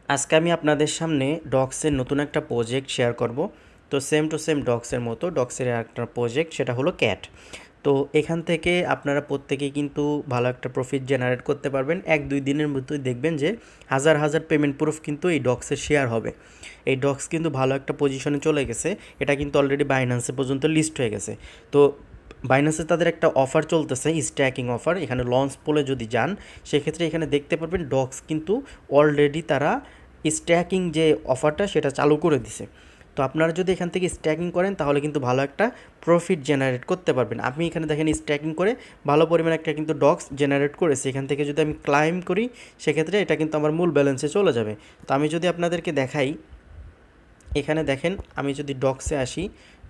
আজকে আমি আপনাদের সামনে ডক্সের নতুন একটা প্রজেক্ট শেয়ার করব। তো সেম টু সেম ডক্সের মতো ডক্সের একটা প্রজেক্ট, সেটা হলো ক্যাট। তো এখান থেকে আপনারা প্রত্যেকেই কিন্তু ভালো একটা প্রফিট জেনারেট করতে পারবেন। 1-2 দিনের মধ্যেই দেখবেন যে হাজার হাজার পেমেন্ট প্রুফ কিন্তু এই ডক্সের শেয়ার হবে। এই ডক্স কিন্তু ভালো একটা পজিশনে চলে গেছে। এটা কিন্তু অলরেডি বাইন্যান্সে পর্যন্ত লিস্ট হয়ে গেছে। তো বাইন্যান্সে তাদের একটা অফার চলতেছে, স্ট্যাকিং অফার। এখানে লঞ্চ পোলে যদি যান, সেক্ষেত্রে এখানে দেখতে পারবেন ডক্স কিন্তু অলরেডি তারা স্ট্যাকিং যে অফারটা সেটা চালু করে দিছে। তো আপনারা যদি এখান থেকে স্ট্যাকিং করেন তাহলে কিন্তু ভালো একটা প্রফিট জেনারেট করতে পারবেন। আপনি এখানে দেখেন স্ট্যাকিং করে ভালো পরিমাণে একটা কিন্তু ডক্স জেনারেট করেছে। এখান থেকে যদি আমি ক্লাইম করি, সেক্ষেত্রে এটা কিন্তু আমার মূল ব্যালেন্সে চলে যাবে। তো আমি যদি আপনাদেরকে দেখাই, এখানে দেখেন আমি যদি ডক্সে আসি,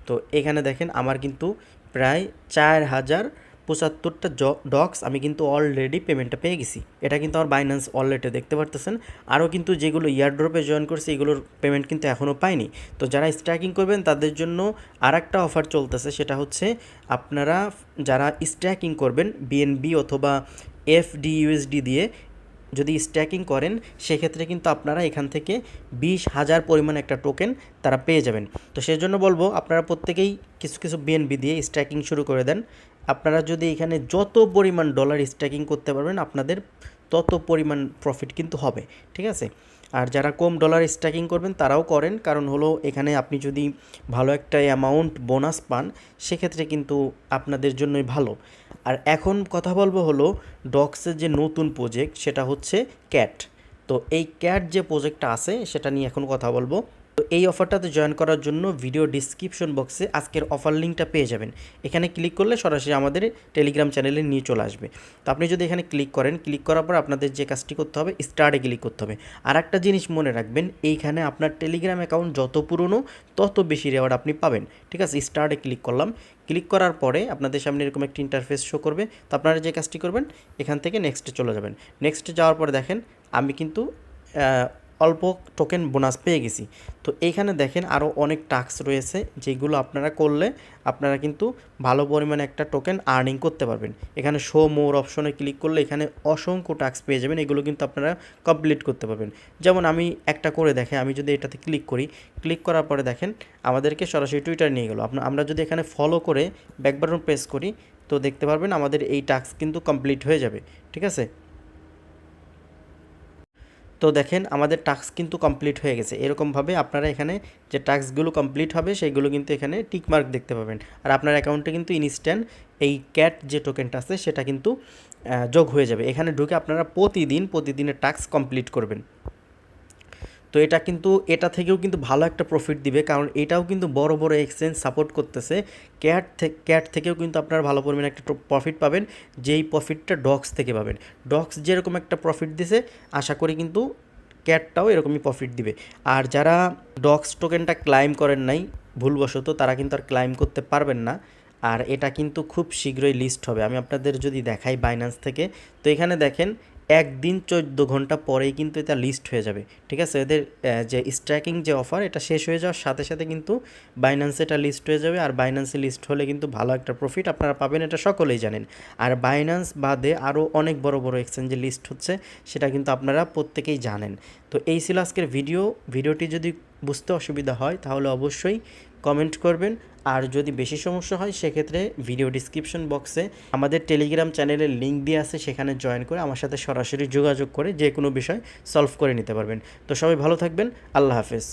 তো এখানে দেখেন আমার কিন্তু প্রায় 4075টা ডক্স আমি কিন্তু অলরেডি পেমেন্টটা পেয়ে গেছি। এটা কিন্তু আমার বাইন্যান্স ওয়ালেটে দেখতে পারতেছেন। আরও কিন্তু যেগুলো ইয়ারড্রপে জয়েন করছে এগুলোর পেমেন্ট কিন্তু এখনও পাইনি। তো যারা স্ট্যাকিং করবেন তাদের জন্য আর একটা অফার চলতেছে, সেটা হচ্ছে আপনারা যারা স্ট্যাকিং করবেন বিএনবি অথবা এফডিইউএসডি দিয়ে যদি স্ট্যাকিং করেন, সেক্ষেত্রে কিন্তু আপনারা এখান থেকে 20,000 পরিমাণ একটা টোকেন তারা পেয়ে যাবেন। তো সেজন্য বলবো আপনারা প্রত্যেকেই কিছু কিছু বিএনবি দিয়ে স্ট্যাকিং শুরু করে দেন। আপনারা যদি এখানে যত পরিমাণ ডলার স্ট্যাকিং করতে পারবেন, আপনাদের তত পরিমাণ প্রফিট কিন্তু হবে, ঠিক আছে? আর যারা কম ডলার স্ট্যাকিং করবেন তারাও করেন, কারণ হলো এখানে আপনি যদি ভালো একটা অ্যামাউন্ট বোনাস পান, সেক্ষেত্রে কিন্তু আপনাদের জন্যই ভালো। আর এখন কথা বলবো হলো ডক্সের যে নতুন প্রজেক্ট, সেটা হচ্ছে ক্যাট। তো এই ক্যাট যে প্রজেক্টটা আছে সেটা নিয়ে এখন কথা বলবো। তো এই অফারটাতে জয়েন করার জন্য ভিডিও ডিসক্রিপশন বক্সে আজকের অফার লিঙ্কটা পেয়ে যাবেন। এখানে ক্লিক করলে সরাসরি আমাদের টেলিগ্রাম চ্যানেলে নিয়ে চলে আসবে। তো আপনি যদি এখানে ক্লিক করেন, ক্লিক করার পর আপনাদের যে কাজটি করতে হবে, স্টার্টে ক্লিক করতে হবে। আর একটা জিনিস মনে রাখবেন, এইখানে আপনার টেলিগ্রাম অ্যাকাউন্ট যত পুরনো তত বেশি রেওয়ার্ড আপনি পাবেন, ঠিক আছে? স্টার্টে ক্লিক করলাম। ক্লিক করার পরে আপনাদের সামনে এরকম একটি ইন্টারফেস শো করবে। তো আপনারা যে কাজটি করবেন, এখান থেকে নেক্সটে চলে যাবেন। নেক্সটে যাওয়ার পরে দেখেন আমি কিন্তু অল্প টোকেন বোনাস পেয়ে গেছি। তো এইখানে দেখেন আরও অনেক টাস্ক রয়েছে, যেগুলো আপনারা করলে আপনারা কিন্তু ভালো পরিমাণে একটা টোকেন আর্নিং করতে পারবেন। এখানে শো মোর অপশনে ক্লিক করলে এখানে অসংখ্য টাস্ক পেয়ে যাবেন, এগুলো কিন্তু আপনারা কমপ্লিট করতে পারবেন। যেমন আমি একটা করে দেখে, আমি যদি এটাতে ক্লিক করি, ক্লিক করার পরে দেখেন আমাদেরকে সরাসরি টুইটার নিয়ে গেল। আমরা যদি এখানে ফলো করে ব্যাক বাটন প্রেস করি, তো দেখতে পারবেন আমাদের এই টাস্ক কিন্তু কমপ্লিট হয়ে যাবে, ঠিক আছে? তো দেখেন আমাদের টাস্ক কিন্তু কমপ্লিট হয়ে গেছে। এরকমভাবে আপনারা এখানে যে টাস্কগুলো কমপ্লিট হবে সেগুলো কিন্তু এখানে টিক মার্ক দেখতে পাবেন। আর আপনার অ্যাকাউন্টে কিন্তু ইনস্ট্যান্ট এই ক্যাট যে টোকেনটা আছে সেটা কিন্তু যোগ হয়ে যাবে। এখানে ঢুকে আপনারা প্রতিদিনের টাস্ক কমপ্লিট করবেন। তো এটা কিন্তু এটা থেকেও কিন্তু ভালো একটা প্রফিট দিবে, কারণ এটাও কিন্তু বড় বড় এক্সচেঞ্জ সাপোর্ট করতেছে। ক্যাট থেকেও কিন্তু আপনারা ভালো পরিমাণে একটা প্রফিট পাবেন, যেই প্রফিটটা ডক্স থেকে পাবেন। ডক্স যেরকম একটা প্রফিট দিছে, আশা করি কিন্তু ক্যাটটাও এরকমই প্রফিট দিবে। আর যারা ডক্স টোকেনটা ক্লাইম করেন নাই ভুলবশত, তারা কিন্তু আর ক্লাইম করতে পারবেন না। আর এটা কিন্তু খুব শীঘ্রই লিস্ট হবে। আমি আপনাদের যদি দেখাই বাইন্যান্স থেকে, তো এখানে দেখেন একদিন 14 ঘন্টা পরেই কিন্তু এটা লিস্ট হয়ে যাবে, ঠিক আছে? এদের যে স্ট্র্যাকিং যে অফার, এটা শেষ হয়ে যাওয়ার সাথে সাথে কিন্তু বাইন্যান্সে এটা লিস্ট হয়ে যাবে। আর বাইন্যান্সে লিস্ট হলে কিন্তু ভালো একটা প্রফিট আপনারা পাবেন, এটা সকলেই জানেন। আর বাইন্যান্স বাদে আরও অনেক বড় বড় এক্সচেঞ্জে লিস্ট হচ্ছে, সেটা কিন্তু আপনারা প্রত্যেকেই জানেন। তো এই ছিল আজকের ভিডিওটি যদি বুঝতে অসুবিধা হয় তাহলে অবশ্যই কমেন্ট করবেন। আর যদি বেশি সমস্যা হয়, সেক্ষেত্রে ভিডিও ডিসক্রিপশন বক্সে আমাদের টেলিগ্রাম চ্যানেলের লিঙ্ক দিয়ে আছে, সেখানে জয়েন করে আমার সাথে সরাসরি যোগাযোগ করে যে কোনো বিষয় সলভ করে নিতে পারবেন। তো সবাই ভালো থাকবেন। আল্লাহ হাফেজ।